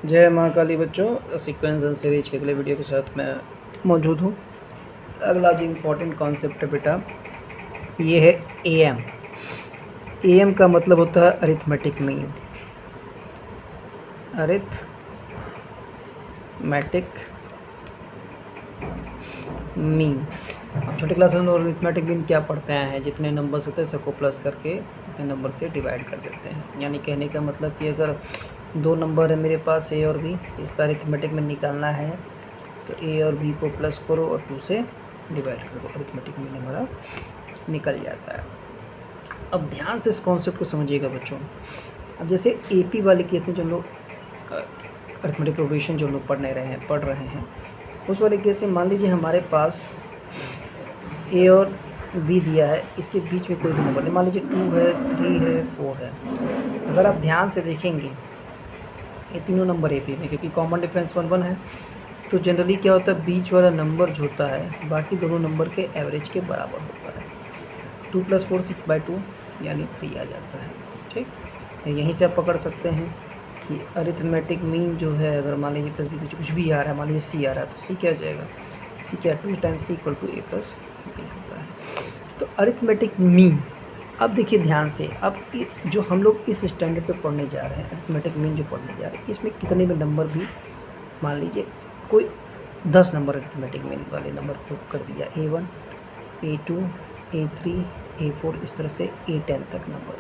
जय माँ काली बच्चों, सीक्वेंस एंड सीरीज के अगले वीडियो के साथ मैं मौजूद हूँ। अगला जो इम्पोर्टेंट कॉन्सेप्ट है बेटा, ये है एएम। एएम का मतलब होता है अरिथमेटिक मीन। Arithmetic mean. छोटे क्लास में अरिथमेटिक मीन क्या पढ़ते हैं? जितने नंबर्स होते हैं सबको प्लस करके उतने नंबर से डिवाइड कर देते हैं। यानी कहने का मतलब कि अगर दो नंबर है मेरे पास ए और बी, इसका अरिथमेटिक मीन निकालना है तो ए और बी को प्लस करो और 2 से डिवाइड कर दो, अरिथमेटिक मीन हमारा निकल जाता है। अब ध्यान से इस कॉन्सेप्ट को समझिएगा बच्चों। अब जैसे एपी वाले केस में जो हम लोग अरिथमेटिक प्रोग्रेशन जो हम लोग पढ़ रहे हैं उस वाले केस में मान लीजिए हमारे पास ए और बी दिया है, इसके बीच में कोई भी नंबर नहीं, मान लीजिए 2 है, 3 है, 4 है। अगर आप ध्यान से देखेंगे ये तीनों नंबर ए पी में, क्योंकि कॉमन डिफरेंस 1 1 है, तो जनरली क्या होता है, बीच वाला नंबर जो होता है बाकी दोनों नंबर के एवरेज के बराबर होता है। 2 + 4 6/2 यानी 3 आ जाता है। ठीक, यहीं से आप पकड़ सकते हैं कि अरिथमेटिक मीन जो है, अगर मान लीजिए प्लस बी कुछ भी आ रहा है, मान लीजिए सी आ रहा है तो सी क्या हो जाएगा, सी क्या 2 × C = A + B होता है। तो अरिथमेटिक मीन, अब देखिए ध्यान से, अब जो हम लोग इस स्टैंडर्ड पे पढ़ने जा रहे हैं, अरिथमेटिक मीन जो पढ़ने जा रहे हैं, इसमें कितने भी नंबर भी, मान लीजिए कोई 10 नंबर अरिथमेटिक मीन वाले नंबर को कर दिया, A1 A2 A3 A4, इस तरह से A10 तक नंबर,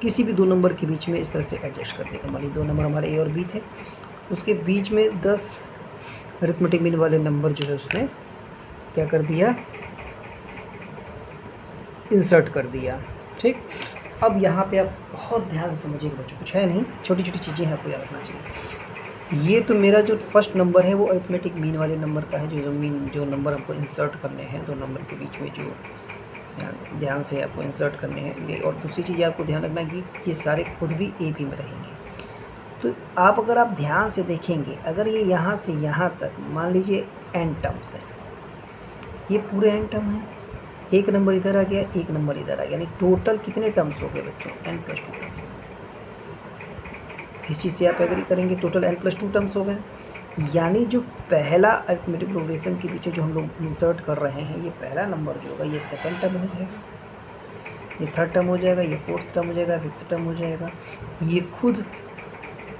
किसी भी दो नंबर के बीच में इस तरह से एडजस्ट कर देगा। मान लीजिए दो नंबर हमारे ए और बी थे, उसके बीच में 10 अरिथमेटिक मीन वाले नंबर जो है उसने क्या कर दिया, इंसर्ट कर दिया। ठीक, अब यहाँ पे आप बहुत ध्यान से समझिएगा बच्चों, कुछ है नहीं, छोटी छोटी चीज़ें हैं, आपको याद रखना चाहिए। ये तो मेरा जो फर्स्ट नंबर है वो अरिथमेटिक मीन वाले नंबर का है, जो नंबर हमको इंसर्ट करने हैं, दो नंबर के बीच में जो ध्यान से आपको इंसर्ट करने हैं ये। और दूसरी चीज़ आपको ध्यान रखना कि ये सारे खुद भी ए पी में रहेंगे। तो अगर आप ध्यान से देखेंगे, अगर ये यहाँ से यहाँ तक मान लीजिए n टर्म्स हैं, ये पूरे n टर्म हैं, एक नंबर इधर आ गया, एक नंबर इधर आ गया, यानी टोटल कितने टर्म्स हो गए बच्चों, n + 2 टर्म्स हो गए। इस चीज़ से आप एग्री करेंगे, टोटल n + 2 टर्म्स हो गए। यानी जो पहला अरिथमेटिक प्रोग्रेशन के पीछे जो हम लोग इंसर्ट कर रहे हैं, ये पहला नंबर जो होगा ये सेकंड टर्म हो जाएगा, ये थर्ड टर्म हो जाएगा, ये फोर्थ टर्म हो जाएगा, फिफ्थ टर्म हो जाएगा, ये खुद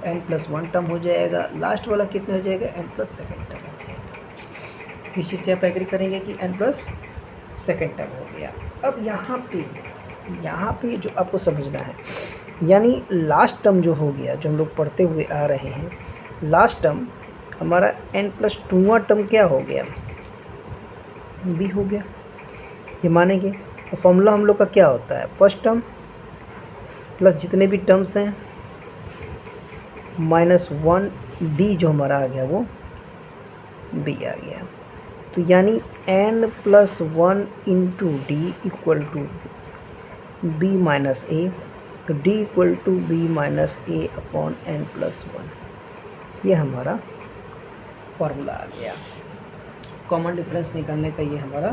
n + 1 टर्म हो जाएगा, लास्ट वाला कितना हो जाएगा, n + 2 टर्म हो जाएगा। इस चीज़ से आप एग्री करेंगे कि n + 2 टर्म हो गया। अब यहाँ पे जो आपको समझना है, यानी लास्ट टर्म जो हो गया, जो हम लोग पढ़ते हुए आ रहे हैं, लास्ट टर्म हमारा n + 2वां टर्म क्या हो गया, b हो गया, ये मानेंगे। और फॉर्मूला हम लोग का क्या होता है, फर्स्ट टर्म प्लस जितने भी टर्म्स हैं -1d जो हमारा आ गया वो b आ गया। तो यानी n + 1 × d = b - a, तो d = b - a/n + 1, ये हमारा फार्मूला आ गया। कॉमन डिफरेंस निकालने का ये हमारा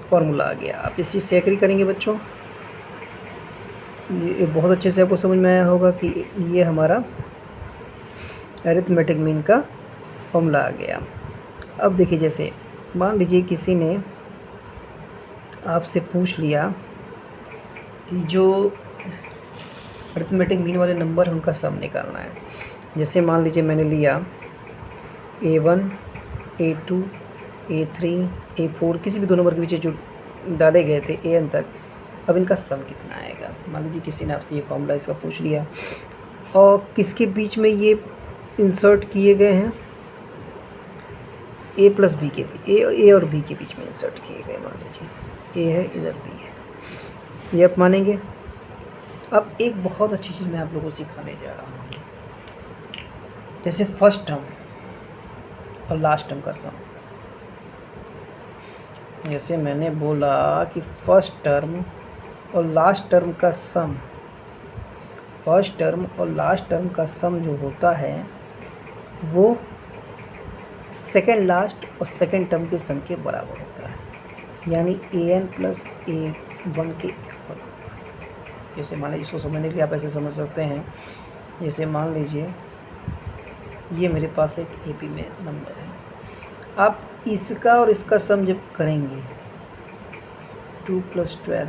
फार्मूला आ गया। आप इस चीज़ से एग्री करेंगे बच्चों, ये बहुत अच्छे से आपको समझ में आया होगा कि ये हमारा अरिथमेटिक मीन का फार्मूला आ गया। अब देखिए, जैसे मान लीजिए किसी ने आपसे पूछ लिया कि जो अरिथमेटिक मीन वाले नंबर है उनका सम निकालना है। जैसे मान लीजिए मैंने लिया A1 A2 A3 A4, किसी भी दो नंबर के पीछे जो डाले गए थे an तक, अब इनका सम कितना आएगा। मान लीजिए किसी ने आपसे ये फार्मूला इसका पूछ लिया, और किसके बीच में ये इंसर्ट किए गए हैं, a + b के a और b के बीच में इंसर्ट किए गए। मान लीजिए a है, इधर b है, ये आप मानेंगे। अब एक बहुत अच्छी चीज़ मैं आप लोगों को सिखाने जा रहा हूँ, जैसे फर्स्ट टर्म और लास्ट टर्म का सम। जैसे मैंने बोला कि फर्स्ट टर्म और लास्ट टर्म का सम, फर्स्ट टर्म और लास्ट टर्म का सम जो होता है वो सेकेंड लास्ट और सेकेंड टर्म के सम के बराबर होता है, यानी an + a1 के इक्वल। जैसे मान लीजिए, इसको समझने के लिए आप ऐसे समझ सकते हैं, जैसे मान लीजिए ये मेरे पास एक AP में नंबर है। आप इसका और इसका सम जब करेंगे 2 + 12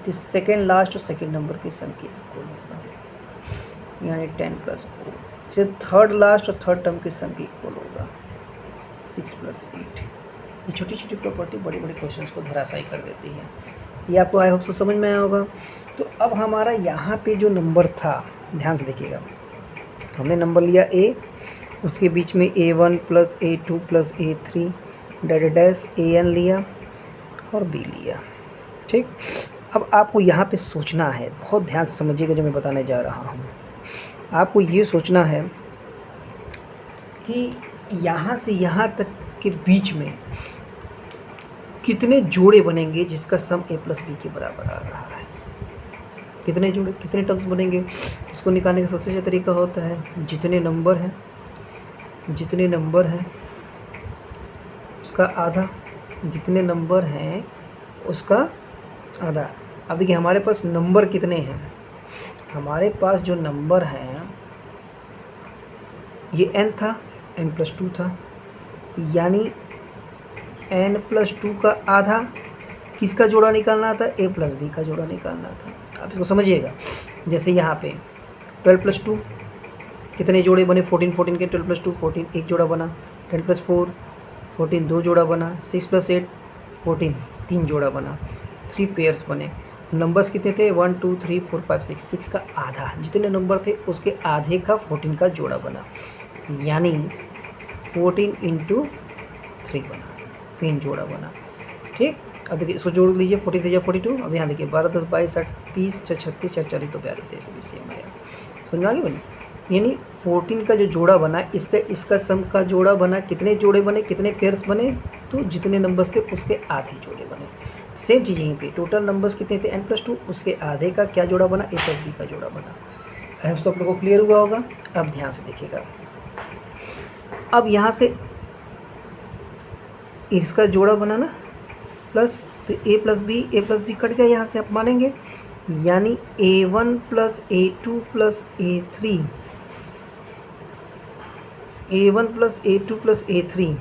तो सेकेंड लास्ट और सेकेंड नंबर के सम के इक्वल होगा, यानी 10 + 4 से थर्ड लास्ट और थर्ड टर्म के सम के इक्वल होगा 6 + 8। ये छोटी छोटी प्रॉपर्टी बड़ी बड़ी क्वेश्चंस को धराशायी कर देती है। ये आपको आई होप सो समझ में आया होगा। तो अब हमारा यहाँ पे जो नंबर था, ध्यान से देखिएगा, हमने नंबर लिया A, उसके बीच में A1 + A2 + A3 dash AN लिया और B लिया। ठीक, अब आपको यहाँ पे सोचना है, बहुत ध्यान से समझिएगा जो मैं बताने जा रहा हूँ। आपको ये सोचना है कि यहाँ से यहाँ तक के बीच में कितने जोड़े बनेंगे जिसका सम A + B के बराबर आ रहा है। कितने जोड़े, कितने टर्म्स बनेंगे, इसको निकालने का सबसे अच्छा तरीका होता है जितने नंबर हैं उसका आधा, जितने नंबर हैं उसका आधा। अब देखिए हमारे पास नंबर कितने हैं, हमारे पास जो नंबर हैं ये n था, n + 2 था, यानी n + 2 का आधा किसका जोड़ा निकालना था, A + B का जोड़ा निकालना था। आप इसको समझिएगा, जैसे यहाँ पे 12 + 2 कितने जोड़े बने, 14 के 12 + 2 14 एक जोड़ा बना, 10 + 4 14 दो जोड़ा बना, 6 + 8 14 तीन जोड़ा बना, 3 पेयर्स बने। नंबर्स कितने थे, 1 2 3 4 5 6, 6 का आधा, जितने नंबर थे उसके आधे का 14 का जोड़ा बना, यानी 14 × 3 बना, 3 जोड़ा बना। ठीक, अब देखिए इसको जोड़ लीजिए, 40 3 42। अब यहाँ देखिए 12 10 22 8 30 6 36 4 40 तो 42 है, सभी सेम आया। समझ में आ गया बनी, यानी 14 का जो जोड़ा बना इसका सम का जोड़ा बना, कितने जोड़े बने, कितने पेयर्स बने, तो जितने नंबर्स थे उसके आधे जोड़े बने। सेम चीज़ यहीं पे, टोटल नंबर्स कितने थे n + 2, उसके आधे का क्या जोड़ा बना, A + B का जोड़ा बना। अब सब लोगों को क्लियर हुआ होगा। अब ध्यान से देखिएगा, अब यहाँ से इसका जोड़ा बना ना प्लस, तो A + B कट गया यहाँ से, आप मानेंगे, यानी A1 + A2 + A3, A1 + A2 + A3।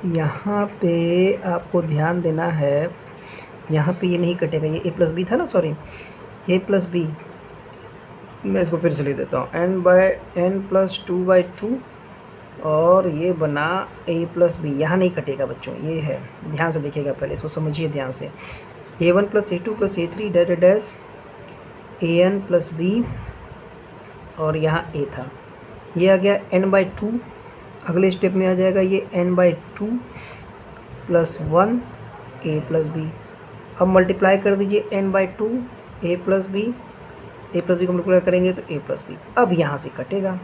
यहाँ पे आपको ध्यान देना है, यहाँ पे ये नहीं कटेगा, ये A + B था ना, सॉरी A + B, मैं इसको फिर से लिख देता हूँ, n + 2/2 और ये बना A + B, यहाँ नहीं कटेगा बच्चों, ये है, ध्यान से देखिएगा, पहले इसको समझिए ध्यान से। A1 + A2 + A3 dash AN + B और यहाँ A था, ये आ गया n/2। अगले स्टेप में आ जाएगा ये n/2 + 1 A + B। अब मल्टीप्लाई कर दीजिए n/2 A + B को मल्टीप्लाई करेंगे तो A + B। अब यहाँ से कटेगा,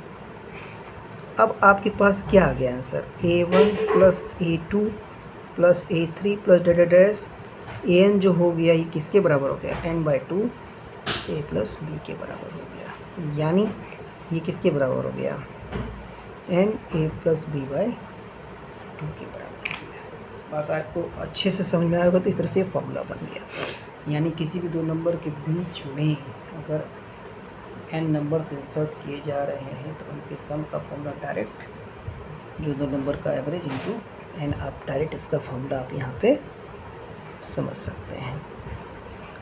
अब आपके पास क्या आ गया answer, A1 + A2 + A3 + dash AN जो हो गया, ये किसके बराबर हो गया, n/2 A + B के बराबर हो गया, यानी ये किसके बराबर हो गया, n A + B/2 के बराबर हो गया। बात आपको अच्छे से समझ में आया होगा। तो इस तरह से फॉर्मूला बन गया, यानी किसी भी दो नंबर के बीच में अगर n नंबर्स इंसर्ट किए जा रहे हैं तो उनके सम का फॉर्मूला डायरेक्ट, जो दो नंबर का एवरेज इंटू n, आप डायरेक्ट इसका फॉर्मूला आप यहाँ पे समझ सकते हैं।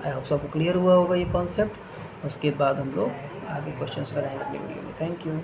आई होप सबको क्लियर हुआ होगा ये कॉन्सेप्ट। उसके बाद हम लोग आगे क्वेश्चंस लगाएंगे अपनी वीडियो में। Thank you.